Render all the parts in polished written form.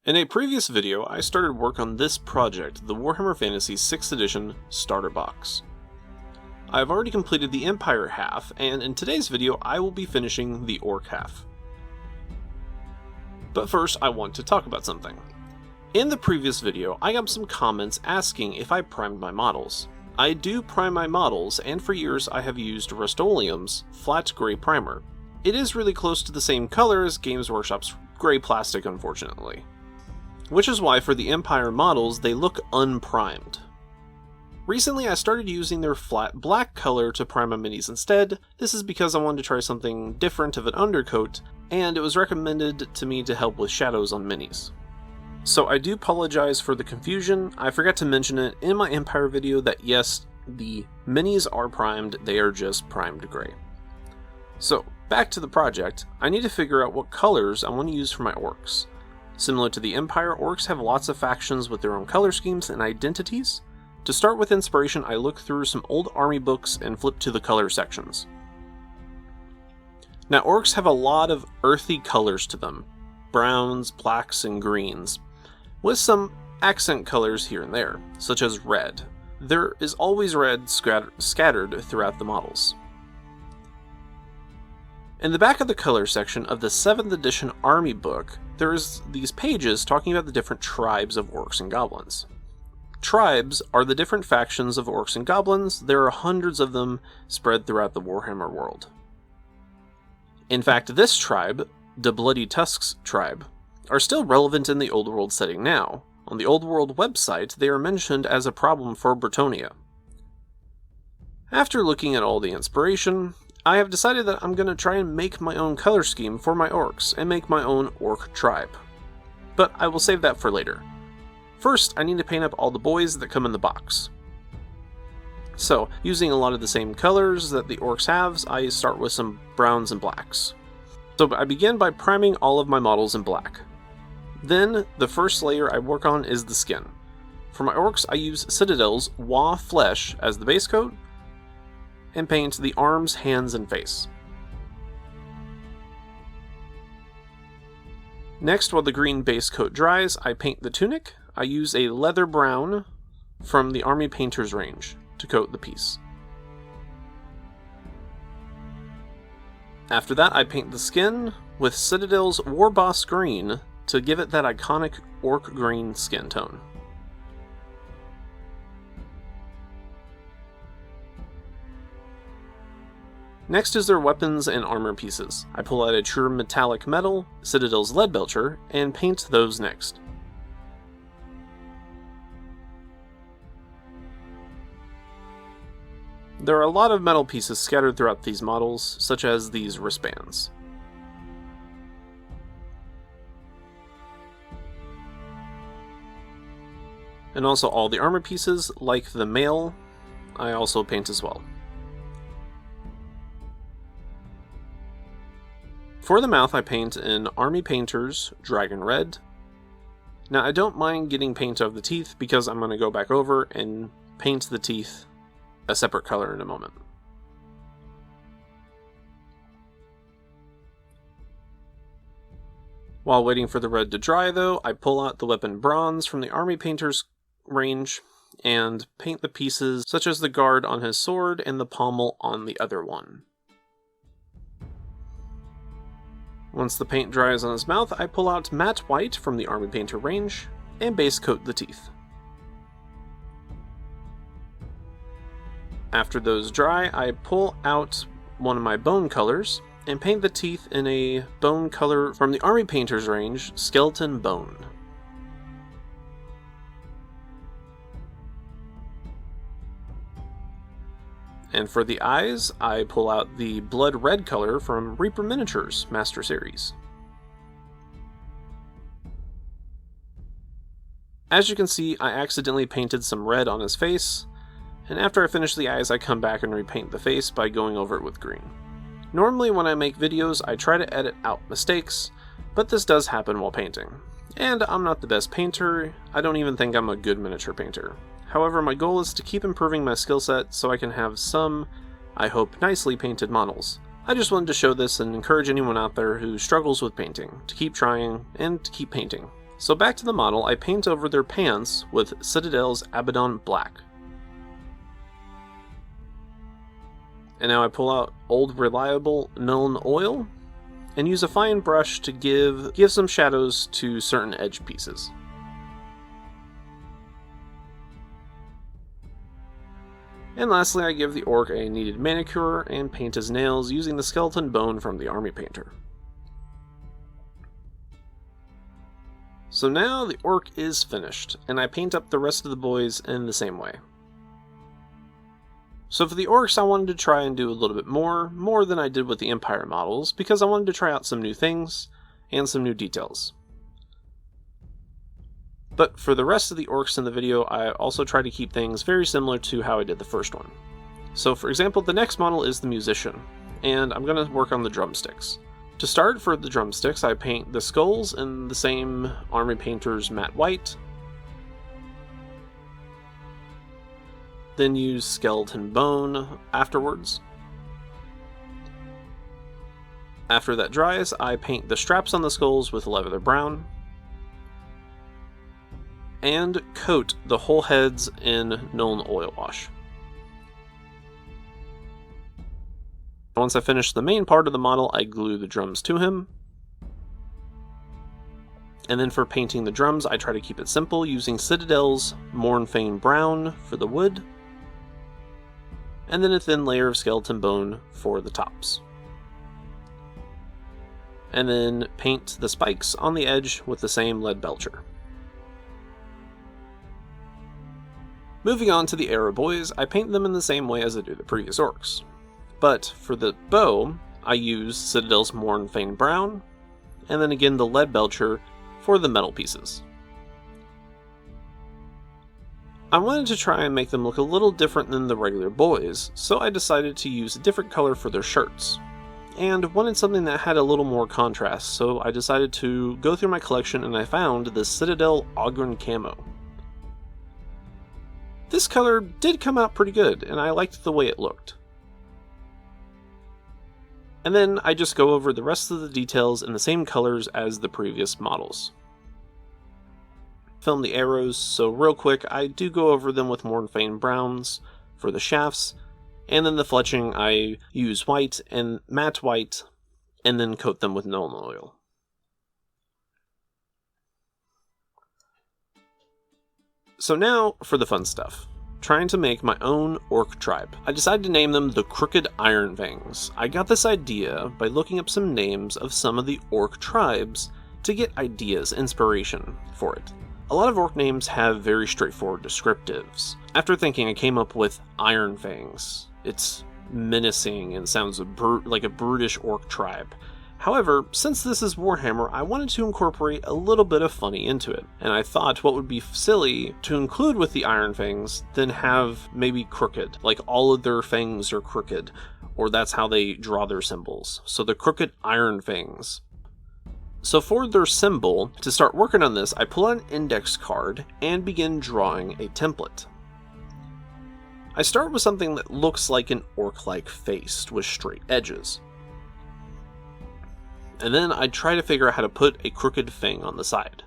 In a previous video, I started work on this project, the Warhammer Fantasy 6th Edition Starter Box. I've already completed the Empire half, and in today's video I will be finishing the Orc half. But first, I want to talk about something. In the previous video, I got some comments asking if I primed my models. I do prime my models, and for years I have used Rust-Oleum's flat gray primer. It is really close to the same color as Games Workshop's gray plastic, unfortunately. Which is why for the Empire models, they look unprimed. Recently I started using their flat black color to prime my minis instead. This is because I wanted to try something different of an undercoat, and it was recommended to me to help with shadows on minis. So I do apologize for the confusion. I forgot to mention it in my Empire video that yes, the minis are primed, they are just primed gray. So back to the project, I need to figure out what colors I want to use for my orcs. Similar to the Empire, orcs have lots of factions with their own color schemes and identities. To start with inspiration, I look through some old army books and flip to the color sections. Now orcs have a lot of earthy colors to them, browns, blacks, and greens, with some accent colors here and there, such as red. There is always red scattered throughout the models. In the back of the color section of the 7th edition army book, there's these pages talking about the different tribes of orcs and goblins. Tribes are the different factions of orcs and goblins. There are hundreds of them spread throughout the Warhammer world. In fact, this tribe, the Bloody Tusks tribe, are still relevant in the Old World setting now. On the Old World website, they are mentioned as a problem for Bretonnia. After looking at all the inspiration, I have decided that I'm going to try and make my own color scheme for my orcs and make my own orc tribe. But I will save that for later. First, I need to paint up all the boys that come in the box. So, using a lot of the same colors that the orcs have, I start with some browns and blacks. So I begin by priming all of my models in black. Then, the first layer I work on is the skin. For my orcs, I use Citadel's Waaagh flesh as the base coat, and paint the arms, hands, and face. Next, while the green base coat dries, I paint the tunic. I use a leather brown from the Army Painter's range to coat the piece. After that, I paint the skin with Citadel's Warboss green to give it that iconic orc green skin tone. Next is their weapons and armor pieces. I pull out a true metallic metal, Citadel's Leadbelcher, and paint those next. There are a lot of metal pieces scattered throughout these models, such as these wristbands. And also all the armor pieces, like the mail, I also paint as well. For the mouth, I paint in Army Painter's Dragon Red. Now, I don't mind getting paint of the teeth because I'm going to go back over and paint the teeth a separate color in a moment. While waiting for the red to dry, though, I pull out the weapon bronze from the Army Painter's range and paint the pieces such as the guard on his sword and the pommel on the other one. Once the paint dries on his mouth, I pull out matte white from the Army Painter range and base coat the teeth. After those dry, I pull out one of my bone colors and paint the teeth in a bone color from the Army Painter's range, Skeleton Bone. And for the eyes, I pull out the blood red color from Reaper Miniatures Master Series. As you can see, I accidentally painted some red on his face, and after I finish the eyes, I come back and repaint the face by going over it with green. Normally when I make videos, I try to edit out mistakes, but this does happen while painting. And I'm not the best painter, I don't even think I'm a good miniature painter. However, my goal is to keep improving my skill set so I can have some, I hope, nicely painted models. I just wanted to show this and encourage anyone out there who struggles with painting to keep trying and to keep painting. So back to the model, I paint over their pants with Citadel's Abaddon Black. And now I pull out Old Reliable Milne Oil and use a fine brush to give some shadows to certain edge pieces. And lastly, I give the orc a kneaded manicure and paint his nails using the skeleton bone from the army painter. So now the orc is finished, and I paint up the rest of the boys in the same way. So for the orcs, I wanted to try and do a little bit more than I did with the Empire models, because I wanted to try out some new things and some new details. But for the rest of the orcs in the video, I also try to keep things very similar to how I did the first one. So for example, the next model is the musician, and I'm going to work on the drumsticks. To start, for the drumsticks, I paint the skulls in the same army painter's matte white, then use skeleton bone afterwards. After that dries, I paint the straps on the skulls with leather brown, and coat the whole heads in Milne oil wash. Once I finish the main part of the model, I glue the drums to him. And then for painting the drums, I try to keep it simple using Citadel's Mournfane Brown for the wood, and then a thin layer of skeleton bone for the tops. And then paint the spikes on the edge with the same lead belcher. Moving on to the arrow boys, I paint them in the same way as I do the previous orcs. But for the bow, I use Citadel's Mournfane Brown, and then again the lead belcher for the metal pieces. I wanted to try and make them look a little different than the regular boys, so I decided to use a different color for their shirts, and wanted something that had a little more contrast, so I decided to go through my collection and I found the Citadel Ogren Camo. This color did come out pretty good, and I liked the way it looked. And then I just go over the rest of the details in the same colors as the previous models. Film the arrows, so real quick, I do go over them with Mournfane Browns for the shafts, and then the fletching I use white and matte white, and then coat them with Milne oil. So now for the fun stuff. Trying to make my own orc tribe. I decided to name them the Crooked Iron Fangs. I got this idea by looking up some names of some of the orc tribes to get ideas, inspiration for it. A lot of orc names have very straightforward descriptives. After thinking, I came up with Iron Fangs. It's menacing and sounds like a brutish orc tribe. However, since this is Warhammer, I wanted to incorporate a little bit of funny into it, and I thought what would be silly to include with the Iron Fangs than have maybe crooked, like all of their fangs are crooked, or that's how they draw their symbols. So the Crooked Iron Fangs. So for their symbol, to start working on this, I pull out an index card and begin drawing a template. I start with something that looks like an orc-like face with straight edges. And then I try to figure out how to put a crooked fang on the side.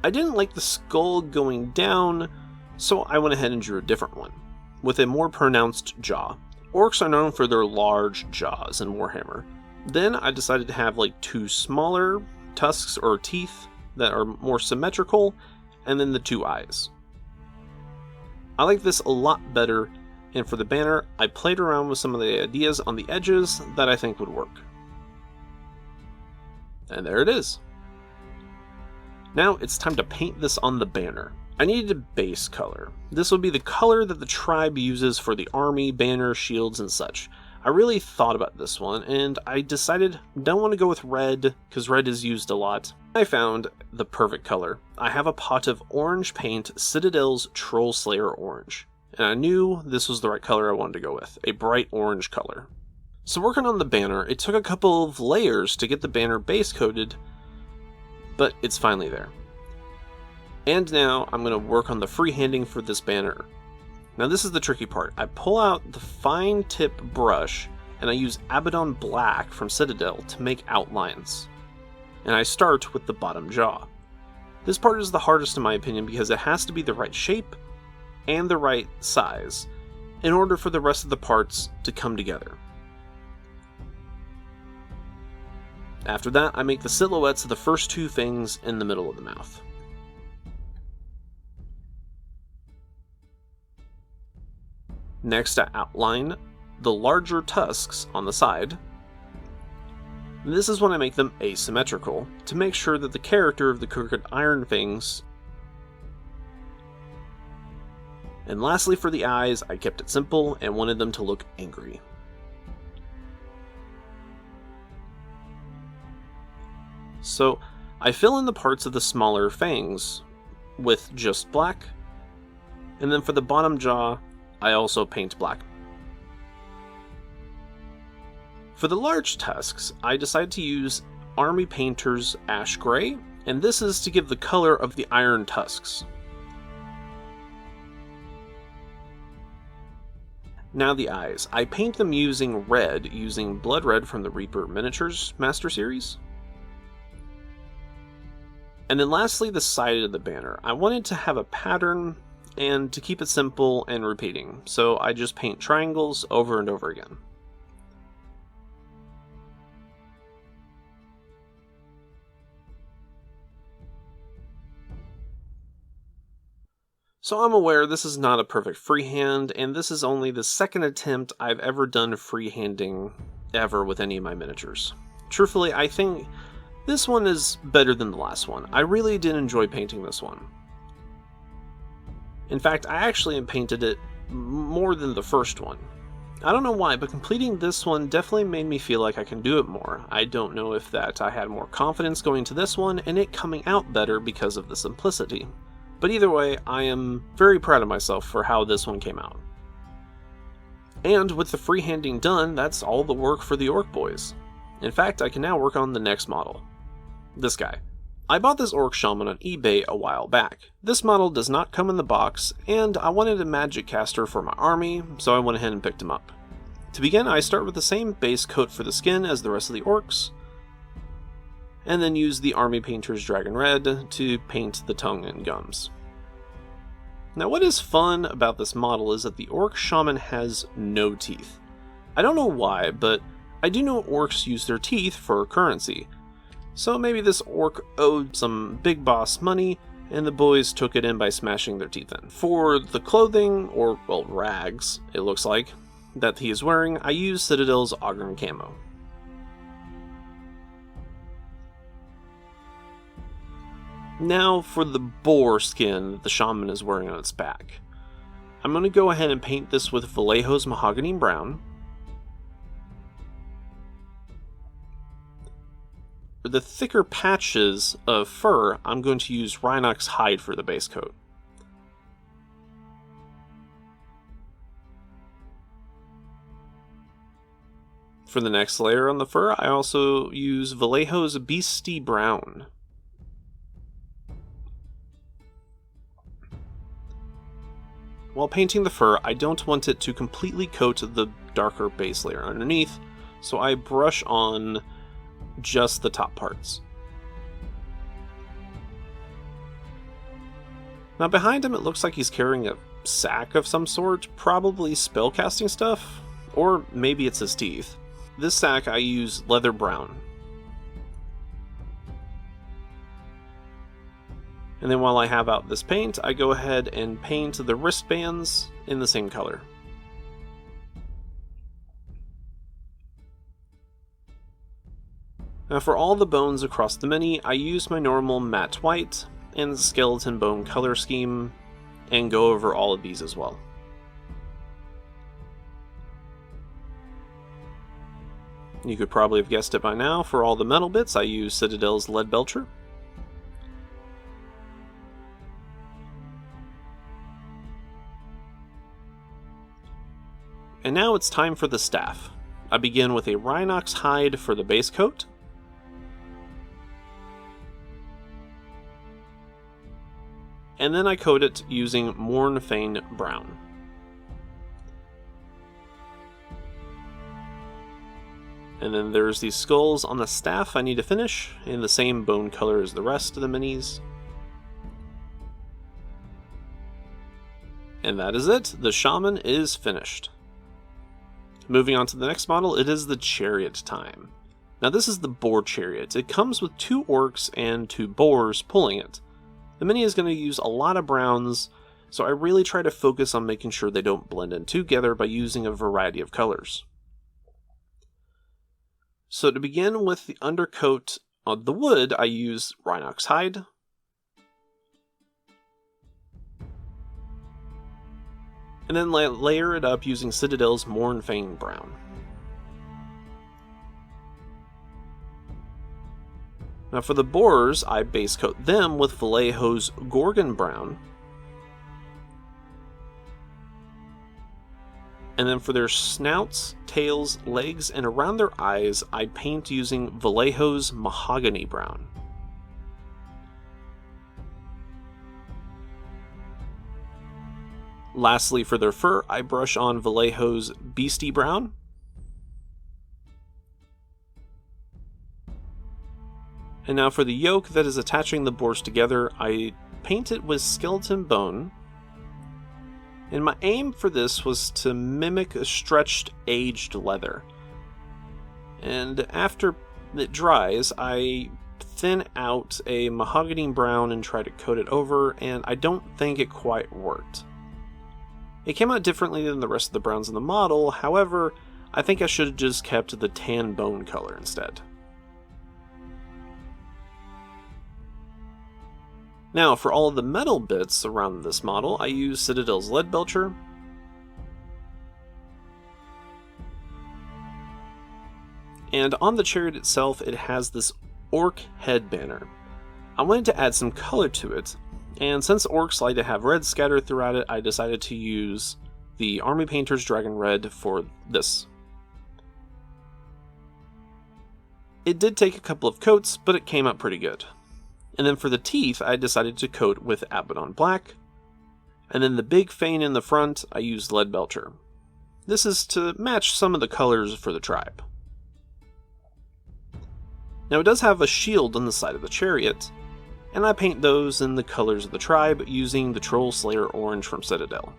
I didn't like the skull going down, so I went ahead and drew a different one, with a more pronounced jaw. Orcs are known for their large jaws in Warhammer. Then I decided to have like two smaller tusks or teeth that are more symmetrical, and then the two eyes. I like this a lot better, and for the banner, I played around with some of the ideas on the edges that I think would work. And there it is. Now it's time to paint this on the banner. I needed a base color. This would be the color that the tribe uses for the army, banner, shields, and such. I really thought about this one, and I decided I don't want to go with red, because red is used a lot. I found the perfect color. I have a pot of orange paint, Citadel's Troll Slayer Orange. And I knew this was the right color I wanted to go with, a bright orange color. So working on the banner, it took a couple of layers to get the banner base coated, but it's finally there. And now I'm going to work on the freehanding for this banner. Now this is the tricky part. I pull out the fine tip brush and I use Abaddon Black from Citadel to make outlines. And I start with the bottom jaw. This part is the hardest in my opinion because it has to be the right shape and the right size in order for the rest of the parts to come together. After that, I make the silhouettes of the first two things in the middle of the mouth. Next, I outline the larger tusks on the side. This is when I make them asymmetrical, to make sure that the character of the crooked iron fangs. And lastly, for the eyes, I kept it simple and wanted them to look angry. So, I fill in the parts of the smaller fangs with just black, and then for the bottom jaw, I also paint black. For the large tusks, I decided to use Army Painter's Ash Gray, and this is to give the color of the iron tusks. Now the eyes. I paint them using red, using Blood Red from the Reaper Miniatures Master Series. And then lastly, the side of the banner. I wanted to have a pattern and to keep it simple and repeating, so I just paint triangles over and over again. So I'm aware this is not a perfect freehand, and this is only the second attempt I've ever done freehanding ever with any of my miniatures. Truthfully, I think this one is better than the last one. I really did enjoy painting this one. In fact, I actually painted it more than the first one. I don't know why, but completing this one definitely made me feel like I can do it more. I don't know if that I had more confidence going to this one, and it coming out better because of the simplicity. But either way, I am very proud of myself for how this one came out. And with the freehanding done, that's all the work for the Orc Boys. In fact, I can now work on the next model. This guy. I bought this Orc Shaman on eBay a while back. This model does not come in the box, and I wanted a magic caster for my army, so I went ahead and picked him up. To begin, I start with the same base coat for the skin as the rest of the orcs, and then use the Army Painter's Dragon Red to paint the tongue and gums. Now what is fun about this model is that the Orc Shaman has no teeth. I don't know why, but I do know orcs use their teeth for currency. So maybe this orc owed some big boss money, and the boys took it in by smashing their teeth in. For the clothing, or, well, rags, it looks like, that he is wearing, I use Citadel's Aughrim camo. Now for the boar skin that the shaman is wearing on its back. I'm going to go ahead and paint this with Vallejo's Mahogany Brown. For the thicker patches of fur, I'm going to use Rhinox Hide for the base coat. For the next layer on the fur, I also use Vallejo's Beastie Brown. While painting the fur, I don't want it to completely coat the darker base layer underneath, so I brush on just the top parts. Now behind him it looks like he's carrying a sack of some sort, probably spellcasting stuff, or maybe it's his teeth. This sack I use leather brown. And then while I have out this paint, I go ahead and paint the wristbands in the same color. Now for all the bones across the mini, I use my normal matte white and skeleton bone color scheme, and go over all of these as well. You could probably have guessed it by now, for all the metal bits I use Citadel's Lead Belcher. And now it's time for the staff. I begin with a Rhinox Hide for the base coat. And then I coat it using Mournfane Brown. And then there's these skulls on the staff I need to finish in the same bone color as the rest of the minis. And that is it. The Shaman is finished. Moving on to the next model, it is the Chariot time. Now this is the Boar Chariot. It comes with 2 orcs and 2 boars pulling it. The mini is going to use a lot of browns, so I really try to focus on making sure they don't blend in together by using a variety of colors. So to begin with the undercoat of the wood, I use Rhinox hide. And then layer it up using Citadel's Mournfang brown. Now for the boars, I base coat them with Vallejo's Gorgon brown. And then for their snouts, tails, legs, and around their eyes, I paint using Vallejo's Mahogany brown. Lastly, for their fur, I brush on Vallejo's Beastie brown. And now for the yoke that is attaching the boars together, I paint it with skeleton bone. And my aim for this was to mimic a stretched, aged leather. And after it dries, I thin out a mahogany brown and try to coat it over, and I don't think it quite worked. It came out differently than the rest of the browns in the model, however, I think I should have just kept the tan bone color instead. Now, for all of the metal bits around this model, I use Citadel's Lead Belcher. And on the chariot itself, it has this orc head banner. I wanted to add some color to it, and since orcs like to have red scattered throughout it, I decided to use the Army Painter's Dragon Red for this. It did take a couple of coats, but it came out pretty good. And then for the teeth, I decided to coat with Abaddon Black. And then the big fane in the front, I used Lead Belcher. This is to match some of the colors for the tribe. Now it does have a shield on the side of the chariot, and I paint those in the colors of the tribe using the Troll Slayer Orange from Citadel.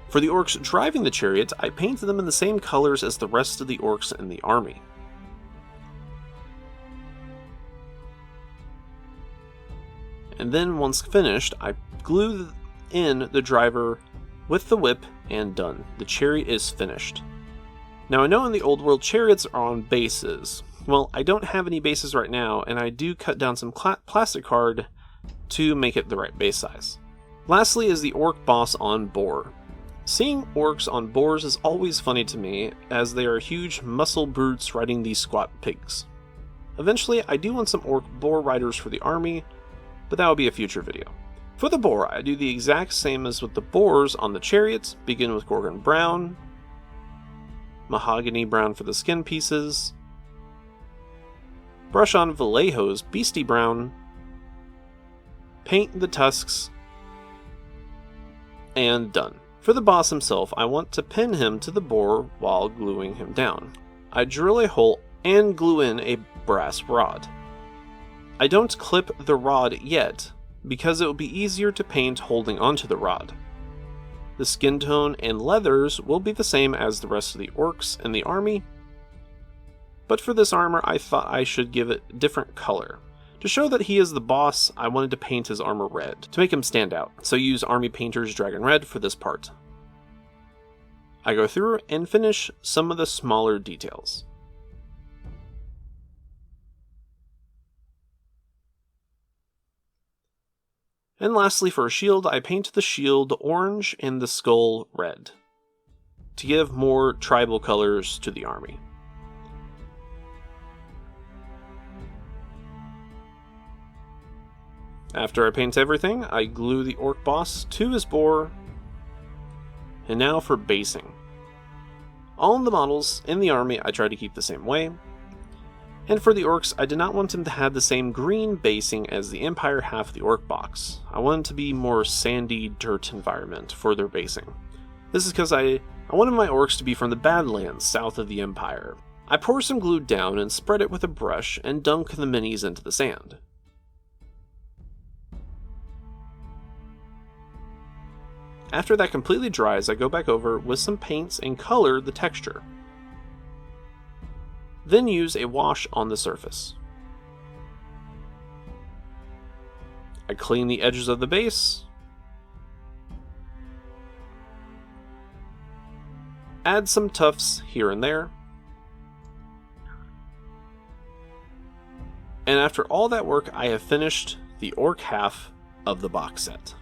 For the orcs driving the chariot, I painted them in the same colors as the rest of the orcs in the army. And then once finished, I glue in the driver with the whip and done. The chariot is finished. Now I know in the old world chariots are on bases. Well, I don't have any bases right now, and I do cut down some plastic card to make it the right base size. Lastly is the orc boss on boar. Seeing orcs on boars is always funny to me, as they are huge muscle brutes riding these squat pigs. Eventually, I do want some orc boar riders for the army, but that will be a future video. For the boar, I do the exact same as with the boars on the chariots, begin with Gorgon Brown, Mahogany Brown for the skin pieces, brush on Vallejo's Beastie Brown, paint the tusks, and done. For the boss himself, I want to pin him to the boar while gluing him down. I drill a hole and glue in a brass rod. I don't clip the rod yet, because it will be easier to paint holding onto the rod. The skin tone and leathers will be the same as the rest of the orcs in the army, but for this armor I thought I should give it a different color. To show that he is the boss, I wanted to paint his armor red, to make him stand out, so use Army Painter's Dragon Red for this part. I go through and finish some of the smaller details. And lastly, for a shield, I paint the shield orange and the skull red, to give more tribal colors to the army. After I paint everything, I glue the orc boss to his boar, and now for basing. All of the models in the army I try to keep the same way, and for the orcs I did not want them to have the same green basing as the Empire half of the orc box. I wanted to be more sandy dirt environment for their basing. This is because I wanted my orcs to be from the Badlands south of the Empire. I pour some glue down and spread it with a brush and dunk the minis into the sand. After that completely dries, I go back over with some paints and color the texture. Then use a wash on the surface. I clean the edges of the base, add some tufts here and there, and after all that work, I have finished the orc half of the box set.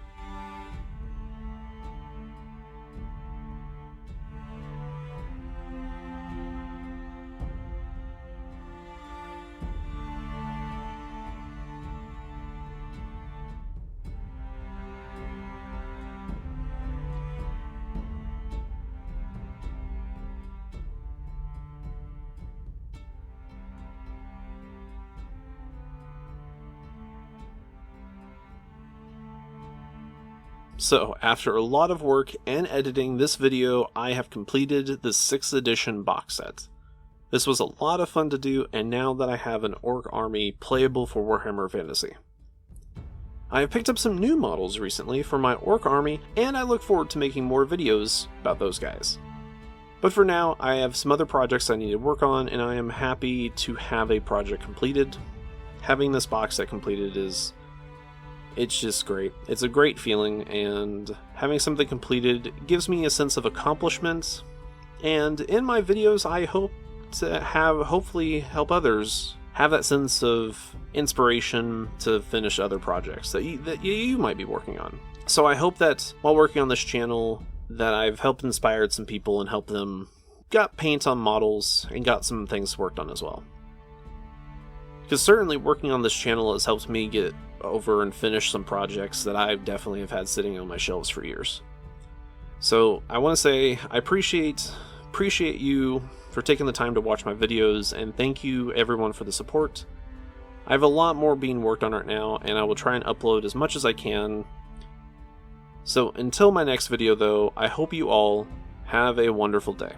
So, after a lot of work and editing this video, I have completed the 6th edition box set. This was a lot of fun to do, and now that I have an orc army playable for Warhammer Fantasy. I have picked up some new models recently for my orc army, and I look forward to making more videos about those guys. But for now, I have some other projects I need to work on, and I am happy to have a project completed. Having this box set completed it's just great. It's a great feeling, and having something completed gives me a sense of accomplishment. And in my videos, I hope to hopefully help others have that sense of inspiration to finish other projects that you might be working on. So I hope that while working on this channel, that I've helped inspired some people and helped them got paint on models and got some things worked on as well. Because certainly working on this channel has helped me get over and finish some projects that I definitely have had sitting on my shelves for years. So I want to say I appreciate you for taking the time to watch my videos, and thank you everyone for the support. I have a lot more being worked on right now, and I will try and upload as much as I can. So until my next video though, I hope you all have a wonderful day.